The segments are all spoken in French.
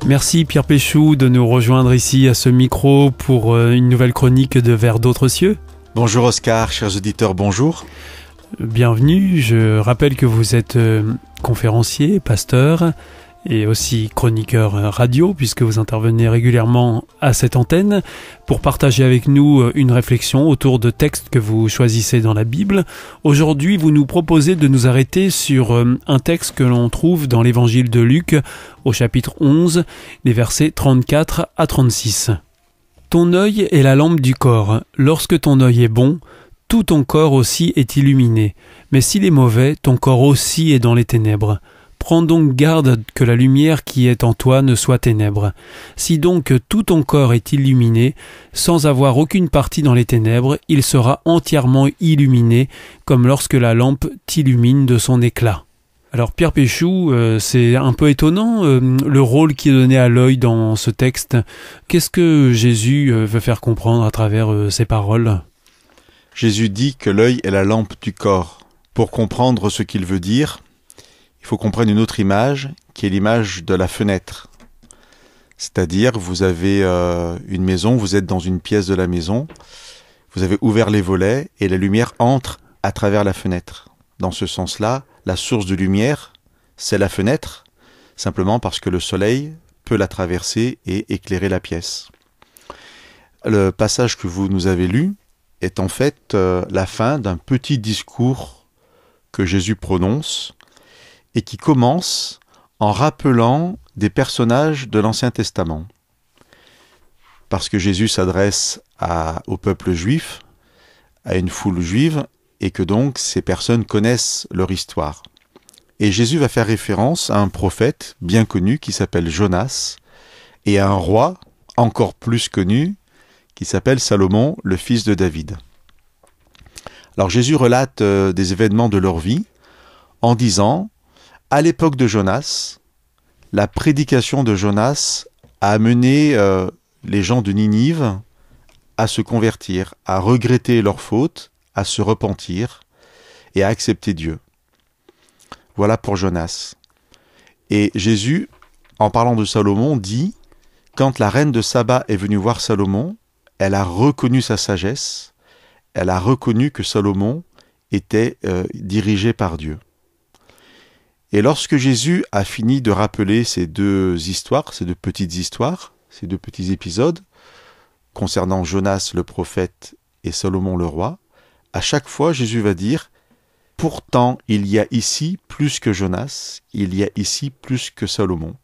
Merci Pierre Péchou de nous rejoindre ici à ce micro pour une nouvelle chronique de Vers d'autres cieux. Bonjour Oscar, chers auditeurs, bonjour. Bienvenue, je rappelle que vous êtes conférencier, pasteur et aussi chroniqueur radio puisque vous intervenez régulièrement à cette antenne pour partager avec nous une réflexion autour de textes que vous choisissez dans la Bible. Aujourd'hui, vous nous proposez de nous arrêter sur un texte que l'on trouve dans l'évangile de Luc au chapitre 11, les versets 34 à 36. Ton œil est la lampe du corps. Lorsque ton œil est bon, tout ton corps aussi est illuminé. Mais s'il est mauvais, ton corps aussi est dans les ténèbres. Prends donc garde que la lumière qui est en toi ne soit ténèbres. Si donc tout ton corps est illuminé, sans avoir aucune partie dans les ténèbres, il sera entièrement illuminé, comme lorsque la lampe t'illumine de son éclat. Alors Pierre Péchou, c'est un peu étonnant le rôle qui est donné à l'œil dans ce texte. Qu'est-ce que Jésus veut faire comprendre à travers ces paroles ? Jésus dit que l'œil est la lampe du corps. Pour comprendre ce qu'il veut dire, il faut comprendre une autre image, qui est l'image de la fenêtre. C'est-à-dire, vous avez une maison, vous êtes dans une pièce de la maison, vous avez ouvert les volets et la lumière entre à travers la fenêtre. Dans ce sens-là, la source de lumière, c'est la fenêtre, simplement parce que le soleil peut la traverser et éclairer la pièce. Le passage que vous nous avez lu est en fait la fin d'un petit discours que Jésus prononce et qui commence en rappelant des personnages de l'Ancien Testament. Parce que Jésus s'adresse au peuple juif, à une foule juive, et que donc ces personnes connaissent leur histoire. Et Jésus va faire référence à un prophète bien connu qui s'appelle Jonas, et à un roi encore plus connu qui s'appelle Salomon, le fils de David. Alors Jésus relate des événements de leur vie en disant: à l'époque de Jonas, la prédication de Jonas a amené les gens de Ninive à se convertir, à regretter leurs fautes, à se repentir et à accepter Dieu. Voilà pour Jonas. Et Jésus, en parlant de Salomon, dit: quand la reine de Saba est venue voir Salomon, elle a reconnu sa sagesse, elle a reconnu que Salomon était dirigé par Dieu. Et lorsque Jésus a fini de rappeler ces deux histoires, ces deux petites histoires, ces deux petits épisodes, concernant Jonas le prophète et Salomon le roi, à chaque fois Jésus va dire: pourtant il y a ici plus que Jonas, il y a ici plus que Salomon.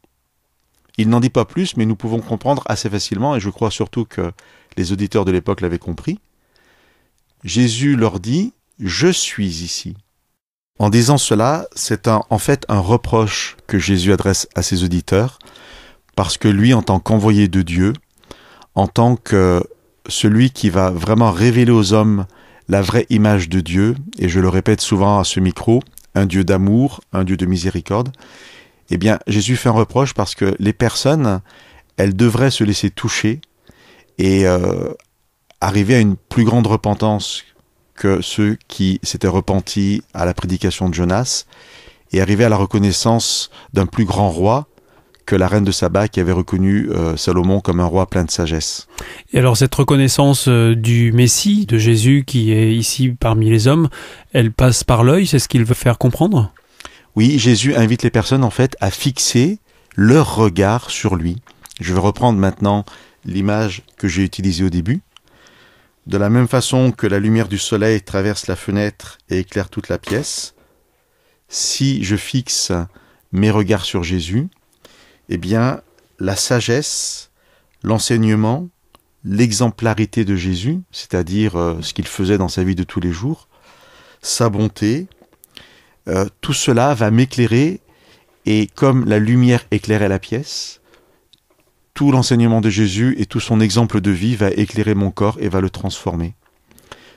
Il n'en dit pas plus, mais nous pouvons comprendre assez facilement, et je crois surtout que les auditeurs de l'époque l'avaient compris. Jésus leur dit: je suis ici. En disant cela, c'est en fait un reproche que Jésus adresse à ses auditeurs, parce que lui, en tant qu'envoyé de Dieu, en tant que celui qui va vraiment révéler aux hommes la vraie image de Dieu, et je le répète souvent à ce micro, un Dieu d'amour, un Dieu de miséricorde, eh bien, Jésus fait un reproche parce que les personnes, elles devraient se laisser toucher et arriver à une plus grande repentance que ceux qui s'étaient repentis à la prédication de Jonas, et arriver à la reconnaissance d'un plus grand roi que la reine de Saba qui avait reconnu Salomon comme un roi plein de sagesse. Et alors cette reconnaissance du Messie, de Jésus qui est ici parmi les hommes, elle passe par l'œil, c'est ce qu'il veut faire comprendre ? Oui, Jésus invite les personnes en fait à fixer leur regard sur lui. Je vais reprendre maintenant l'image que j'ai utilisée au début. De la même façon que la lumière du soleil traverse la fenêtre et éclaire toute la pièce, si je fixe mes regards sur Jésus, eh bien, la sagesse, l'enseignement, l'exemplarité de Jésus, c'est-à-dire ce qu'il faisait dans sa vie de tous les jours, sa bonté, tout cela va m'éclairer, et comme la lumière éclairait la pièce, tout l'enseignement de Jésus et tout son exemple de vie va éclairer mon corps et va le transformer.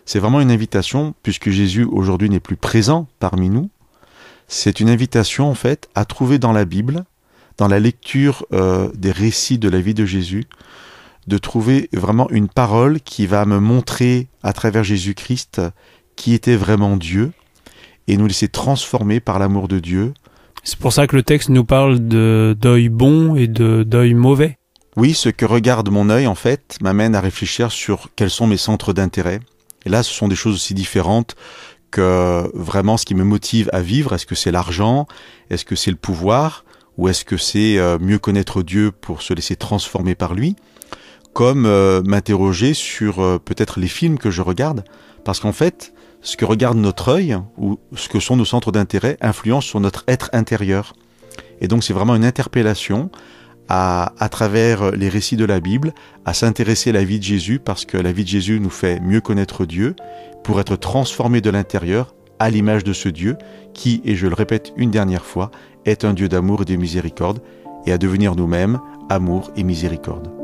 C'est vraiment une invitation, puisque Jésus aujourd'hui n'est plus présent parmi nous, c'est une invitation en fait à trouver dans la Bible, dans la lecture des récits de la vie de Jésus, de trouver vraiment une parole qui va me montrer à travers Jésus-Christ qui était vraiment Dieu, et nous laisser transformer par l'amour de Dieu C'est pour ça que le texte nous parle d'œil bon et d'œil mauvais. Oui, ce que regarde mon œil, en fait, m'amène à réfléchir sur quels sont mes centres d'intérêt. Et là, ce sont des choses aussi différentes que vraiment ce qui me motive à vivre. Est-ce que c'est l'argent? Est-ce que c'est le pouvoir? Ou est-ce que c'est mieux connaître Dieu pour se laisser transformer par lui? Comme m'interroger sur peut-être les films que je regarde. Parce qu'en fait, ce que regarde notre œil, ou ce que sont nos centres d'intérêt, influence sur notre être intérieur. Et donc c'est vraiment une interpellation à travers les récits de la Bible, à s'intéresser à la vie de Jésus, parce que la vie de Jésus nous fait mieux connaître Dieu, pour être transformé de l'intérieur à l'image de ce Dieu, qui, et je le répète une dernière fois, est un Dieu d'amour et de miséricorde, et à devenir nous-mêmes amour et miséricorde.